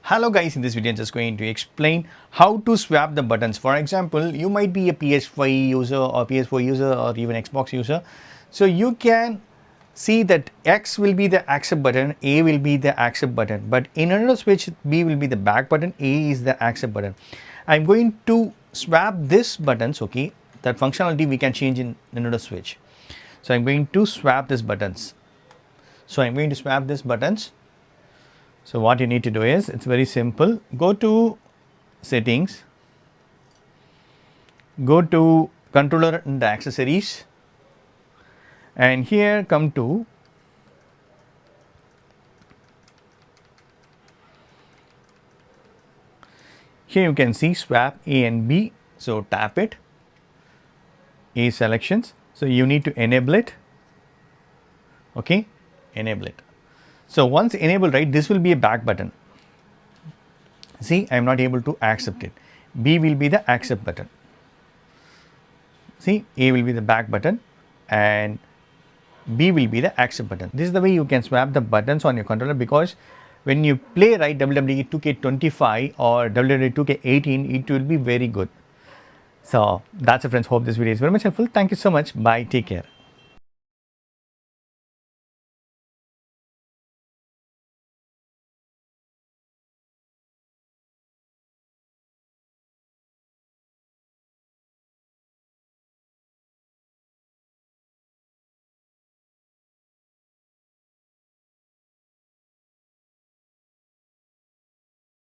Hello guys, in this video I'm just going to explain how to swap the buttons. For example, you might be a PS5 user or PS4 user or even Xbox user. So you can see that X will be the accept button, A will be the accept button, but in another switch B will be the back button, A is the accept button. I'm going to swap this buttons, okay, that functionality we can change in another switch. So I'm going to swap these buttons. So what you need to do is, it's very simple. Go to settings, go to controller and accessories, and here come to here you can see swap A and B. So tap it, A selections. So you need to enable it. Okay, enable it. So once enabled, right, this will be a back button. See, I am not able to accept it. B will be the accept button. See, A will be the back button and B will be the accept button. This is the way you can swap the buttons on your controller, because when you play right WWE 2K25 or WWE 2K18, it will be very good. So that's it friends, hope this video is very much helpful. Thank you so much. Bye, take care.